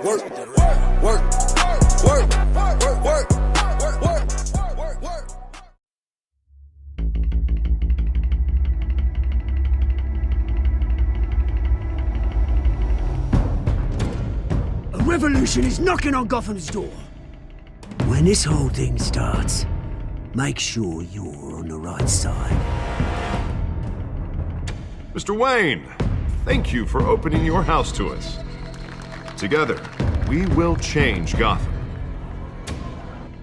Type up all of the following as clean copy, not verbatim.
work, work, work, work, work, work, work. A revolution is knocking on Gotham's door. When this whole thing starts, make sure you're on the right side. Mr. Wayne, thank you for opening your house to us. Together, we will change Gotham.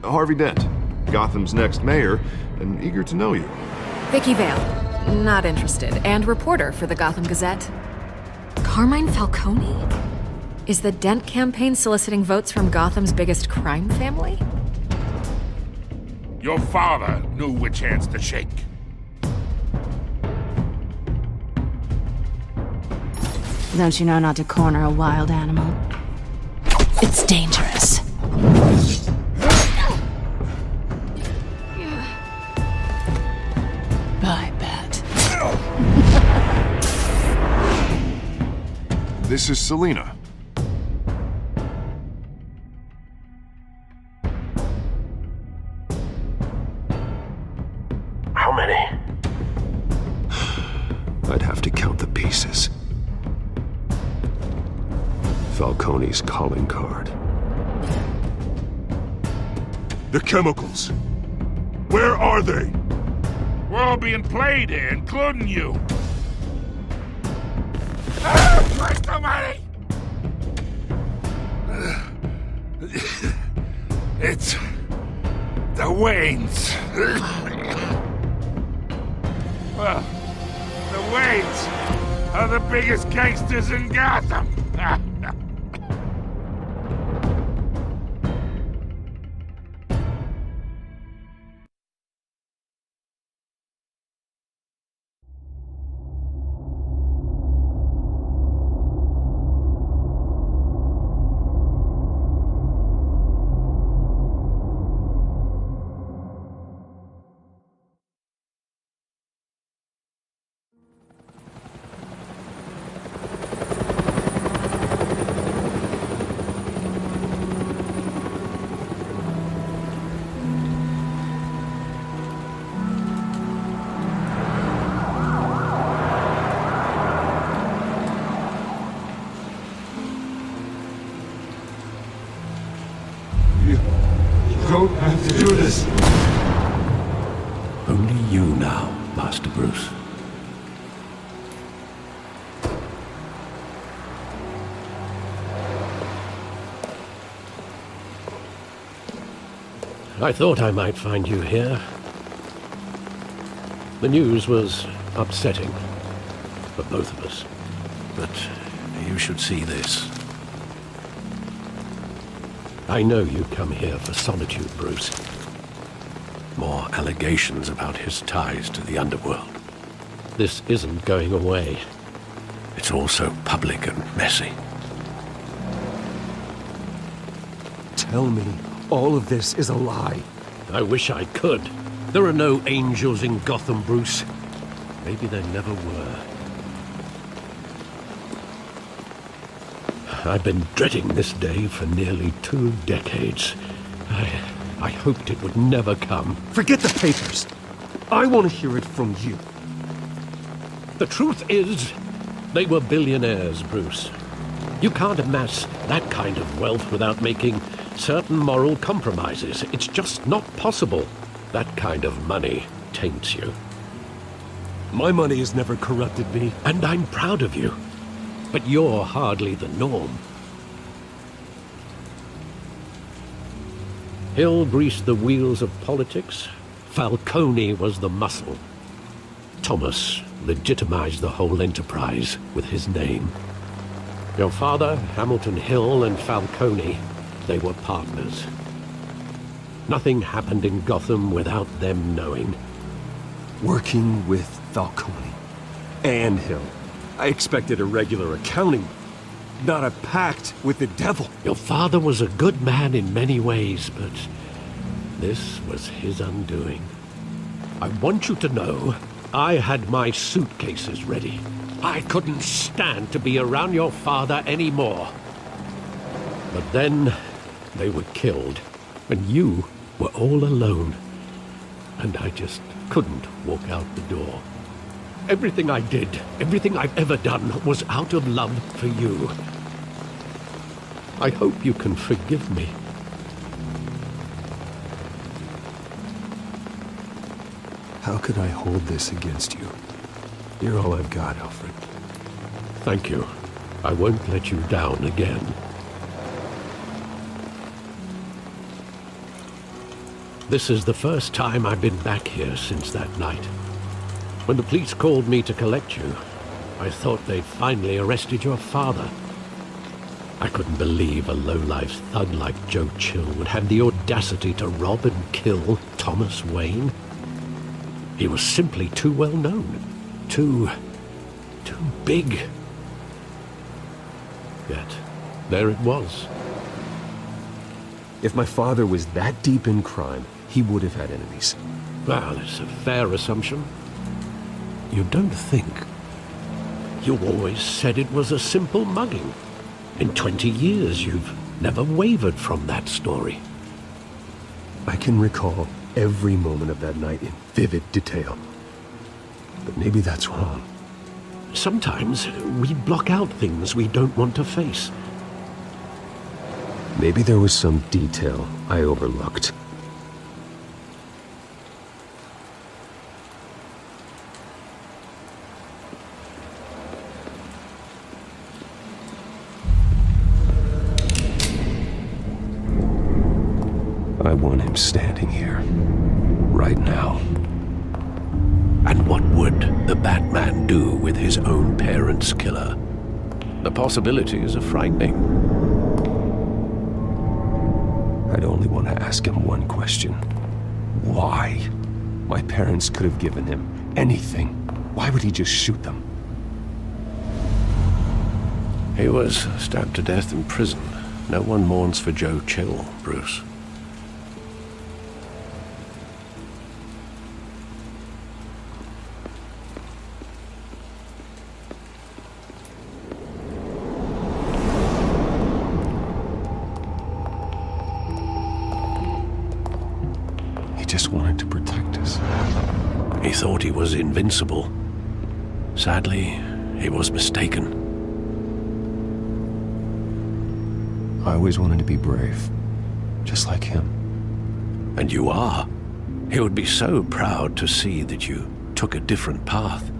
Harvey Dent, Gotham's next mayor, and eager to know you. Vicky Vale, not interested, and reporter for the Gotham Gazette. Carmine Falcone? Is the Dent campaign soliciting votes from Gotham's biggest crime family? Your father knew which hands to shake. Don't you know not to corner a wild animal? It's dangerous. I bet. This is Selina. How many? I'd have to count the pieces. Falcone's calling card. The chemicals. Where are they? We're all being played here, including you. Christ almighty! It's the Waynes. Well, the Waynes are the biggest gangsters in Gotham. Don't have to do this. Only you now, Master Bruce. I thought I might find you here. The news was upsetting for both of us. But you should see this. I know you come here for solitude, Bruce. More allegations about his ties to the underworld. This isn't going away. It's all so public and messy. Tell me all of this is a lie. I wish I could. There are no angels in Gotham, Bruce. Maybe there never were. I've been dreading this day for nearly 2 decades. I hoped it would never come. Forget the papers. I want to hear it from you. The truth is, they were billionaires, Bruce. You can't amass that kind of wealth without making certain moral compromises. It's just not possible. That kind of money taints you. My money has never corrupted me. And I'm proud of you. But you're hardly the norm. Hill greased the wheels of politics. Falcone was the muscle. Thomas legitimized the whole enterprise with his name. Your father, Hamilton Hill, and Falcone, they were partners. Nothing happened in Gotham without them knowing. Working with Falcone and Hill. I expected a regular accounting, not a pact with the devil. Your father was a good man in many ways, but this was his undoing. I want you to know, I had my suitcases ready. I couldn't stand to be around your father anymore. But then they were killed, and you were all alone. And I just couldn't walk out the door. Everything I did, everything I've ever done, was out of love for you. I hope you can forgive me. How could I hold this against you? You're all I've got, Alfred. Thank you. I won't let you down again. This is the first time I've been back here since that night. When the police called me to collect you, I thought they'd finally arrested your father. I couldn't believe a low-life thug like Joe Chill would have the audacity to rob and kill Thomas Wayne. He was simply too well known. Too big. Yet, there it was. If my father was that deep in crime, he would have had enemies. Well, it's a fair assumption. You don't think? You always said it was a simple mugging. In 20 years, you've never wavered from that story. I can recall every moment of that night in vivid detail. But maybe that's wrong. Sometimes we block out things we don't want to face. Maybe there was some detail I overlooked. I want him standing here, right now. And what would the Batman do with his own parents' killer? The possibilities are frightening. I'd only want to ask him one question. Why? My parents could have given him anything. Why would he just shoot them? He was stabbed to death in prison. No one mourns for Joe Chill, Bruce. Just wanted to protect us. He thought he was invincible. Sadly, he was mistaken. I always wanted to be brave, just like him. And you are. He would be so proud to see that you took a different path.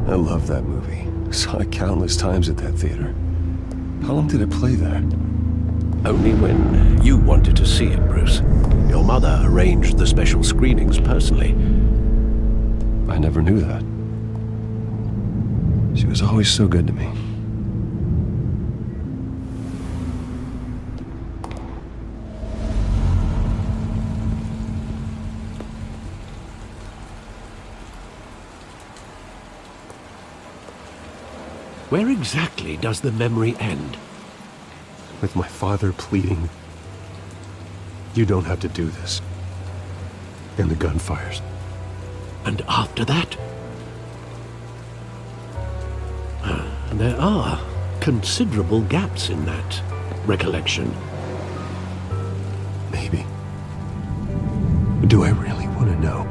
I love that movie. Saw it countless times at that theater. How long did it play there? Only when you wanted to see it, Bruce. Your mother arranged the special screenings personally. I never knew that. She was always so good to me. Where exactly does the memory end? With my father pleading, "You don't have to do this." And the gun fires. And after that? There are considerable gaps in that recollection. Maybe. Do I really want to know?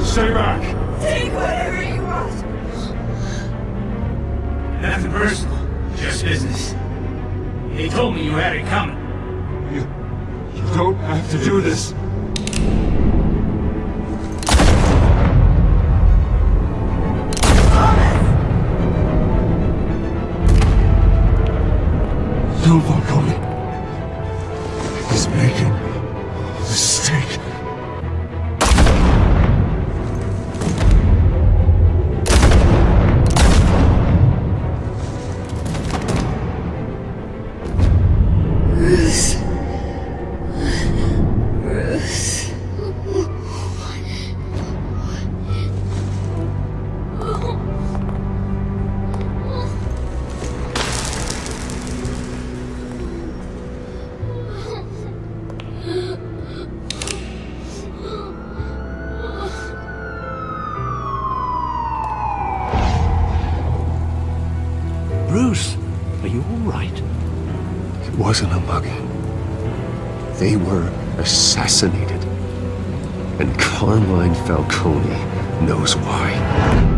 Stay back! Take whatever you want. Nothing personal, just business. They told me you had it coming. You don't have to do this. No, Falcone. He's making a mistake. Bruce, are you all right? It wasn't a mugging. They were assassinated. And Carmine Falcone knows why.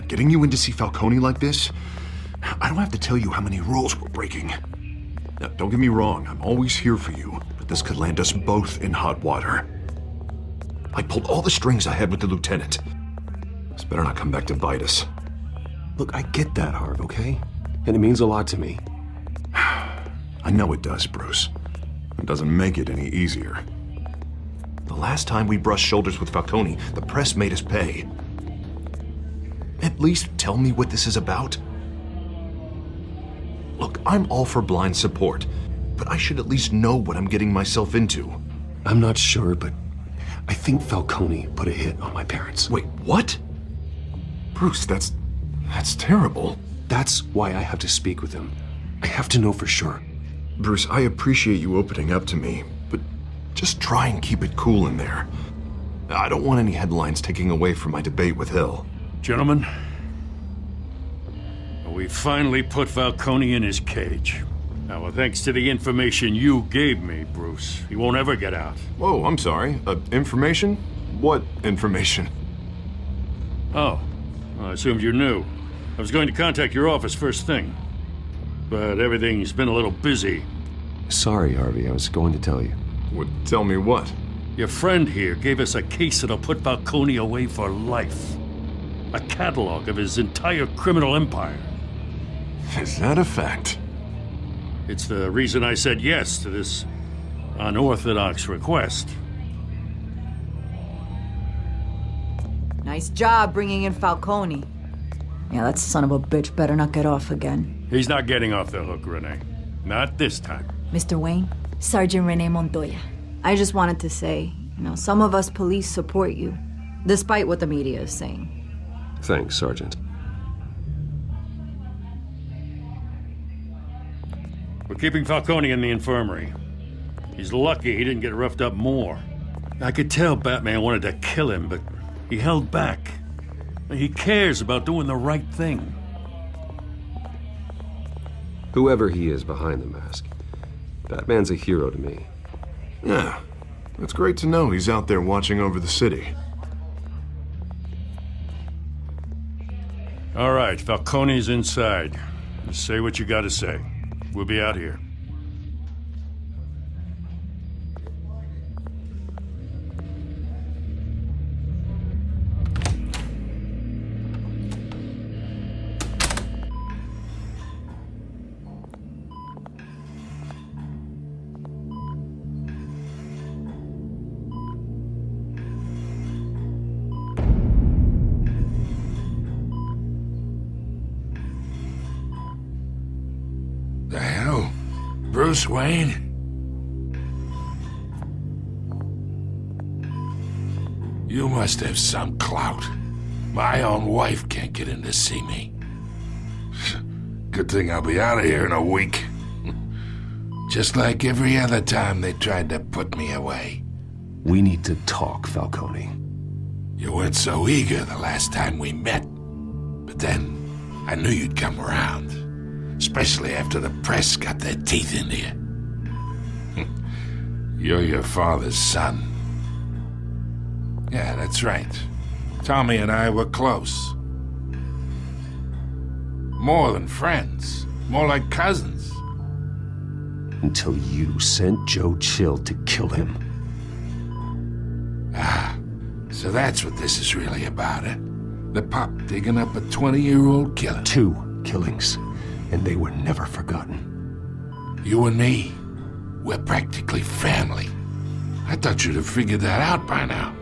Getting you in to see Falcone like this? I don't have to tell you how many rules we're breaking. Now, don't get me wrong, I'm always here for you, but this could land us both in hot water. I pulled all the strings I had with the lieutenant. This better not come back to bite us. Look, I get that, Harv, okay? And it means a lot to me. I know it does, Bruce. It doesn't make it any easier. The last time we brushed shoulders with Falcone, the press made us pay. At least tell me what this is about. Look, I'm all for blind support, but I should at least know what I'm getting myself into. I'm not sure, but I think Falcone put a hit on my parents. Wait, what? Bruce, that's terrible. That's why I have to speak with him. I have to know for sure. Bruce, I appreciate you opening up to me, but just try and keep it cool in there. I don't want any headlines taking away from my debate with Hill. Gentlemen, we finally put Falcone in his cage. Now, thanks to the information you gave me, Bruce, he won't ever get out. Whoa, I'm sorry. Information? What information? Oh, well, I assumed you knew. I was going to contact your office first thing, but everything's been a little busy. Sorry, Harvey, I was going to tell you. Tell me what? Your friend here gave us a case that'll put Falcone away for life. A catalog of his entire criminal empire. Is that a fact? It's the reason I said yes to this unorthodox request. Nice job bringing in Falcone. Yeah, that son of a bitch better not get off again. He's not getting off the hook, Renee. Not this time. Mr. Wayne, Sergeant Renee Montoya. I just wanted to say, some of us police support you, despite what the media is saying. Thanks, Sergeant. We're keeping Falcone in the infirmary. He's lucky he didn't get roughed up more. I could tell Batman wanted to kill him, but he held back. He cares about doing the right thing. Whoever he is behind the mask, Batman's a hero to me. Yeah, it's great to know he's out there watching over the city. All right, Falcone's inside. Just say what you gotta say. We'll be out here. The hell? Bruce Wayne? You must have some clout. My own wife can't get in to see me. Good thing I'll be out of here in a week. Just like every other time they tried to put me away. We need to talk, Falcone. You weren't so eager the last time we met. But then, I knew you'd come around. Especially after the press got their teeth into you. You're your father's son. Yeah, that's right. Tommy and I were close. More than friends. More like cousins. Until you sent Joe Chill to kill him. Ah, so that's what this is really about, eh? The pup digging up a 20-year-old killer. 2 killings. And they were never forgotten. You and me, we're practically family. I thought you'd have figured that out by now.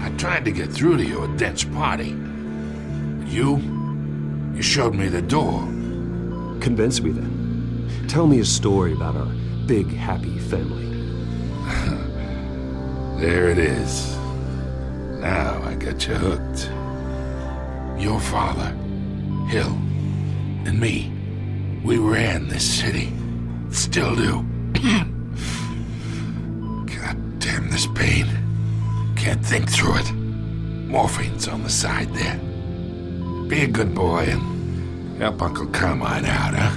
I tried to get through to you at Dent's party. But you showed me the door. Convince me then. Tell me a story about our big, happy family. There it is. Now I got you hooked. Your father, Hill, and me, we ran this city. Still do. God damn this pain. Can't think through it. Morphine's on the side there. Be a good boy and help Uncle Carmine out, huh?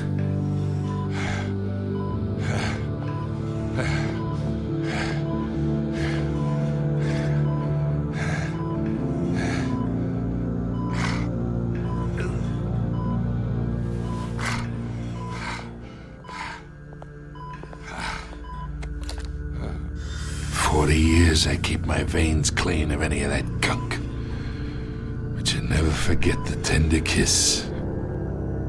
40 years I keep my veins clean of any of that gunk. But you never forget the tender kiss.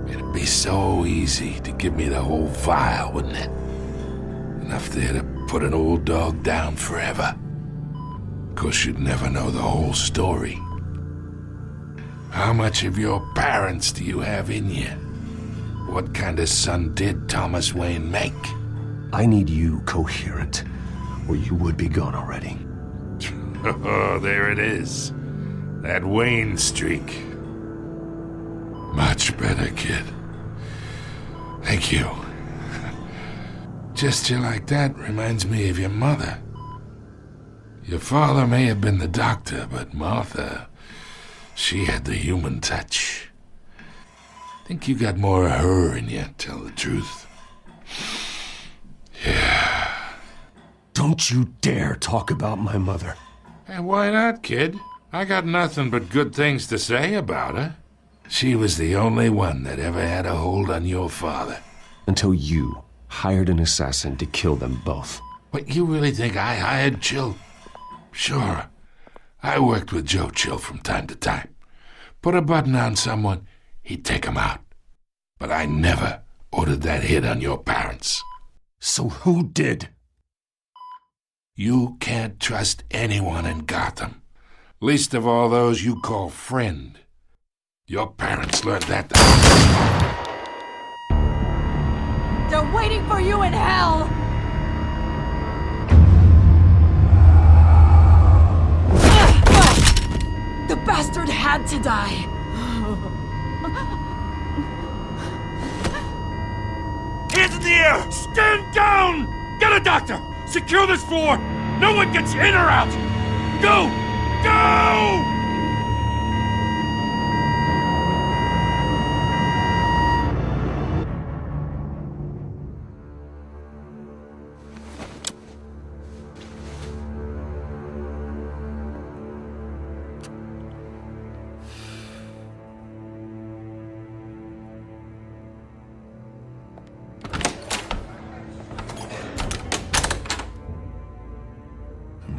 It'd be so easy to give me the whole vial, wouldn't it? Enough there to put an old dog down forever. Of course, you'd never know the whole story. How much of your parents do you have in you? What kind of son did Thomas Wayne make? I need you coherent, or you would be gone already. Oh, there it is. That Wayne streak. Much better, kid. Thank you. Gesture like that reminds me of your mother. Your father may have been the doctor, but Martha, she had the human touch. Think you got more of her in you, tell the truth. Yeah. Don't you dare talk about my mother. And why not, kid? I got nothing but good things to say about her. She was the only one that ever had a hold on your father. Until you hired an assassin to kill them both. What, you really think I hired Chill? Sure. I worked with Joe Chill from time to time. Put a button on someone, he'd take him out. But I never ordered that hit on your parents. So who did? You can't trust anyone in Gotham. Least of all those you call friend. Your parents learned that. They're waiting for you in hell! The bastard had to die! Hands in the air! Stand down! Get a doctor! Secure this floor! No one gets in or out! Go! Go!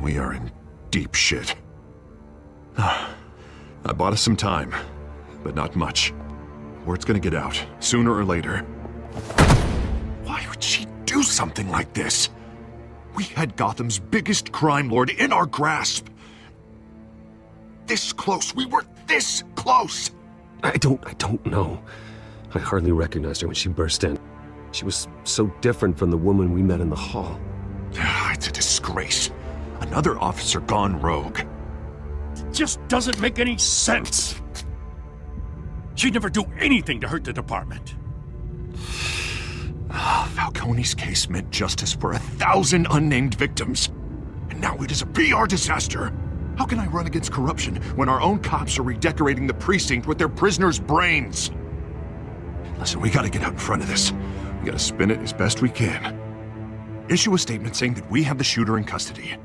We are in deep shit. I bought us some time, but not much. Word's gonna get out, sooner or later. Why would she do something like this? We had Gotham's biggest crime lord in our grasp. This close, we were this close! I don't know. I hardly recognized her when she burst in. She was so different from the woman we met in the hall. It's a disgrace. Another officer gone rogue. It just doesn't make any sense. She'd never do anything to hurt the department. Falcone's case meant justice for 1,000 unnamed victims. And now it is a PR disaster. How can I run against corruption when our own cops are redecorating the precinct with their prisoners' brains? Listen, we gotta get out in front of this. We gotta spin it as best we can. Issue a statement saying that we have the shooter in custody.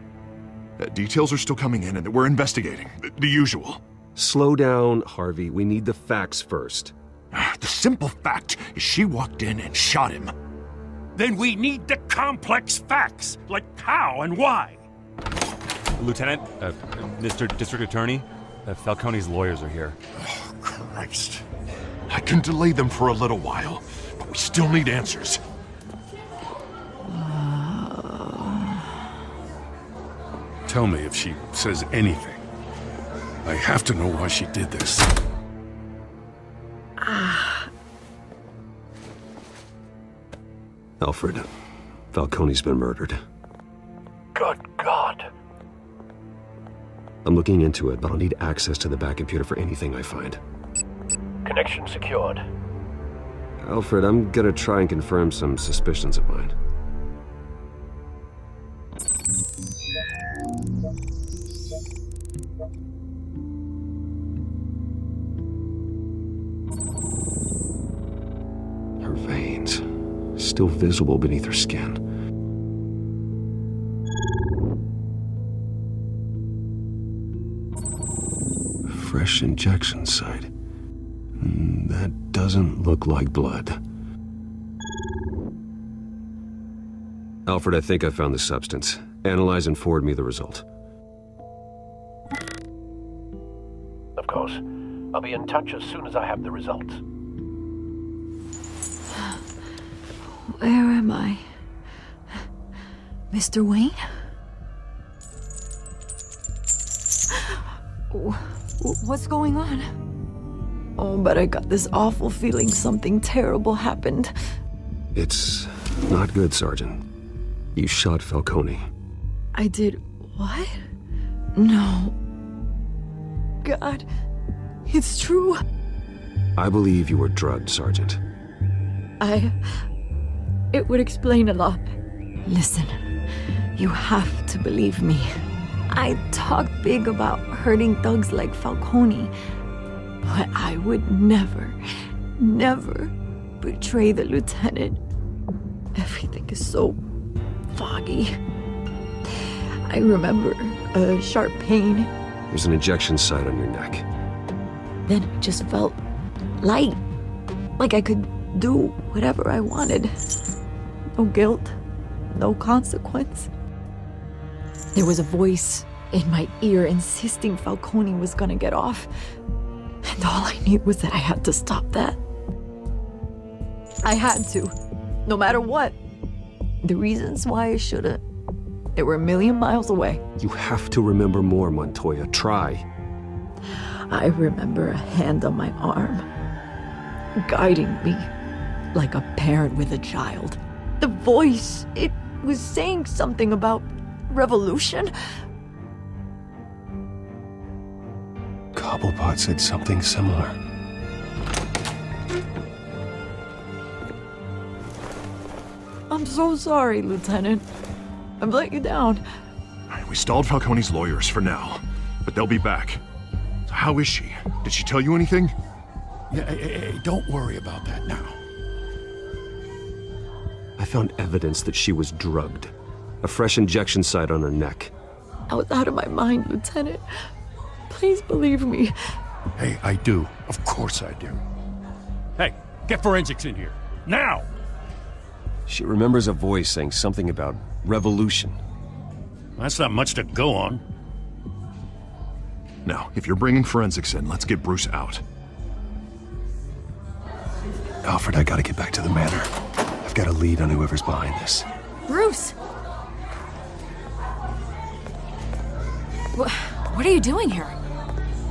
That details are still coming in and that we're investigating. The usual. Slow down, Harvey. We need the facts first. The simple fact is she walked in and shot him. Then we need the complex facts, like how and why. Lieutenant, Mr. District Attorney, Falcone's lawyers are here. Oh, Christ. I can delay them for a little while, but we still need answers. Tell me if she says anything. I have to know why she did this. Alfred, Falcone's been murdered. Good God. I'm looking into it, but I'll need access to the back computer for anything I find. Connection secured. Alfred, I'm gonna try and confirm some suspicions of mine. Her veins, still visible beneath her skin. Fresh injection site. That doesn't look like blood. Alfred, I think I found the substance. Analyze and forward me the result. Of course. I'll be in touch as soon as I have the results. Where am I? Mr. Wayne? What's going on? Oh, but I got this awful feeling something terrible happened. It's not good, Sergeant. You shot Falcone. I did what? No. God, it's true. I believe you were drugged, Sergeant. It would explain a lot. Listen, you have to believe me. I talk big about hurting thugs like Falcone, but I would never betray the lieutenant. Everything is so foggy. I remember a sharp pain. There's an injection site on your neck. Then it just felt light, like I could do whatever I wanted. No guilt, no consequence. There was a voice in my ear insisting Falcone was gonna get off. And all I knew was that I had to stop that. I had to, no matter what. The reasons why I shouldn't, they were a million miles away. You have to remember more, Montoya. Try. I remember a hand on my arm, guiding me like a parent with a child. The voice, it was saying something about revolution. Cobblepot said something similar. I'm so sorry, Lieutenant. I've let you down. We stalled Falcone's lawyers for now, but they'll be back. So how is she? Did she tell you anything? Yeah, hey, don't worry about that now. I found evidence that she was drugged. A fresh injection site on her neck. I was out of my mind, Lieutenant. Please believe me. Hey, I do. Of course I do. Hey, get forensics in here. Now! She remembers a voice saying something about revolution. That's not much to go on. Now, if you're bringing forensics in, let's get Bruce out. Alfred, I gotta get back to the manor. I've got a lead on whoever's behind this. Bruce! What are you doing here?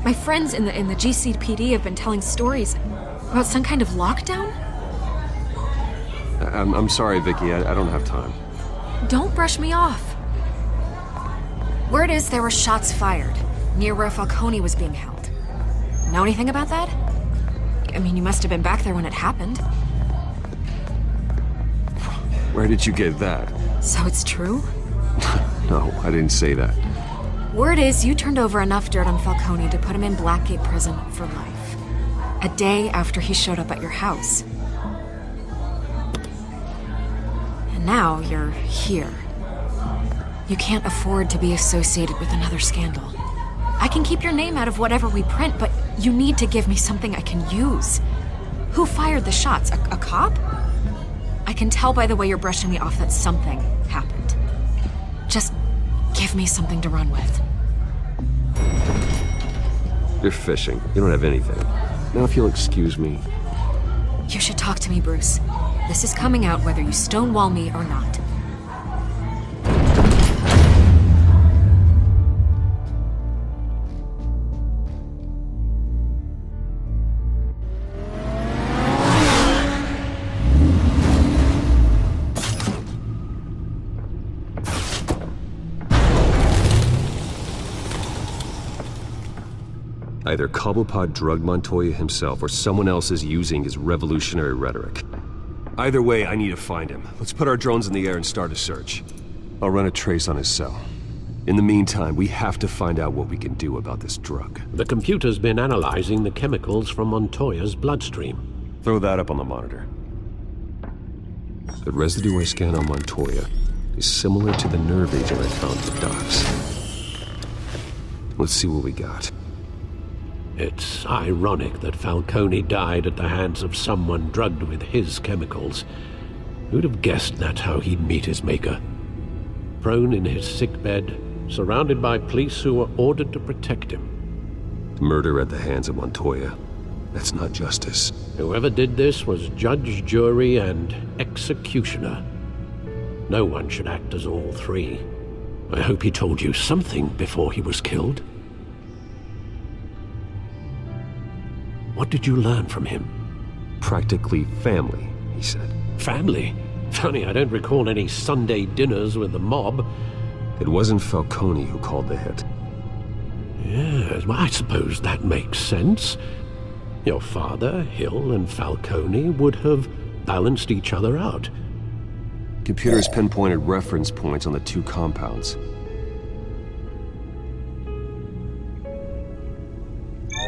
My friends in the GCPD have been telling stories about some kind of lockdown? I'm sorry, Vicky. I don't have time. Don't brush me off. Word is there were shots fired near where Falcone was being held. Know anything about that? I mean, you must have been back there when it happened. Where did you get that? So it's true? No, I didn't say that. Word is you turned over enough dirt on Falcone to put him in Blackgate Prison for life. A day after he showed up at your house. And now you're here. You can't afford to be associated with another scandal. I can keep your name out of whatever we print, but you need to give me something I can use. Who fired the shots? A cop? I can tell by the way you're brushing me off that something happened. Just give me something to run with. You're fishing. You don't have anything. Now, if you'll excuse me. You should talk to me, Bruce. This is coming out whether you stonewall me or not. Either Cobblepot drugged Montoya himself, or someone else is using his revolutionary rhetoric. Either way, I need to find him. Let's put our drones in the air and start a search. I'll run a trace on his cell. In the meantime, we have to find out what we can do about this drug. The computer's been analyzing the chemicals from Montoya's bloodstream. Throw that up on the monitor. The residue I scan on Montoya is similar to the nerve agent I found at the docks. Let's see what we got. It's ironic that Falcone died at the hands of someone drugged with his chemicals. Who'd have guessed that's how he'd meet his maker? Prone in his sickbed, surrounded by police who were ordered to protect him. Murder at the hands of Montoya. That's not justice. Whoever did this was judge, jury, and executioner. No one should act as all three. I hope he told you something before he was killed. What did you learn from him? Practically family, he said. Family? Funny, I don't recall any Sunday dinners with the mob. It wasn't Falcone who called the hit. Yes, well, I suppose that makes sense. Your father, Hill, and Falcone would have balanced each other out. Computers pinpointed reference points on the two compounds.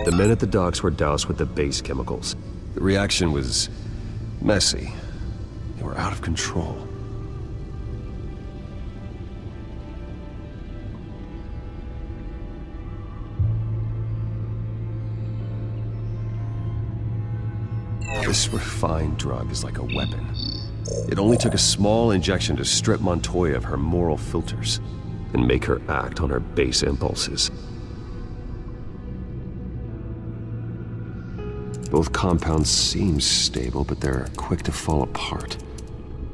The men at the docks were doused with the base chemicals. The reaction was messy. They were out of control. This refined drug is like a weapon. It only took a small injection to strip Montoya of her moral filters and make her act on her base impulses. Both compounds seem stable, but they're quick to fall apart.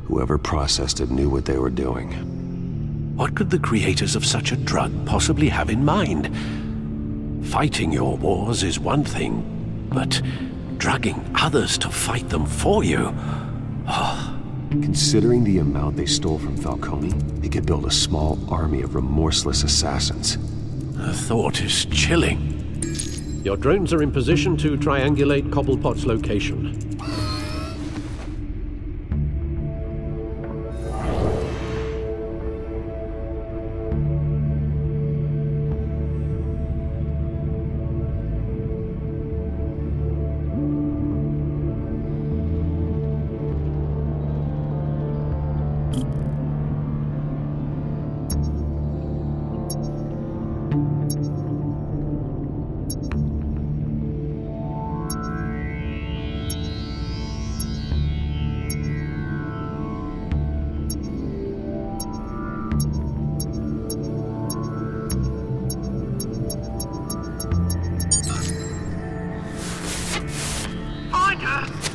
Whoever processed it knew what they were doing. What could the creators of such a drug possibly have in mind? Fighting your wars is one thing, but drugging others to fight them for you? Considering the amount they stole from Falcone, they could build a small army of remorseless assassins. The thought is chilling. Your drones are in position to triangulate Cobblepot's location.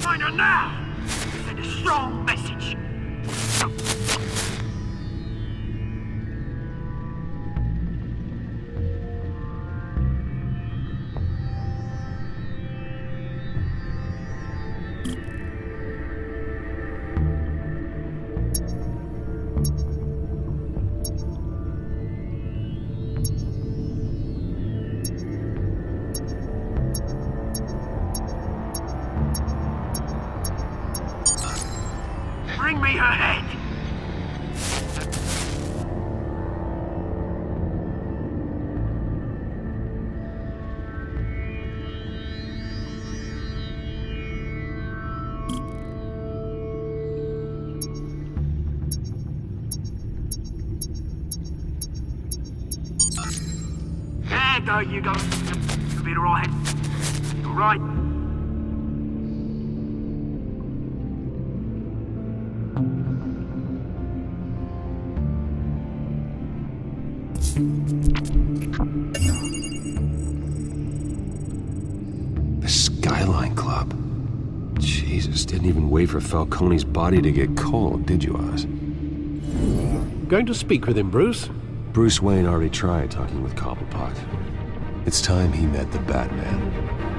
Find her now! Send a strong message. Bring me her head! There you go. You'll be alright. Alright. The Skyline Club. Jesus, didn't even wait for Falcone's body to get cold, did you, Oz? Going to speak with him, Bruce? Bruce Wayne already tried talking with Cobblepot. It's time he met the Batman.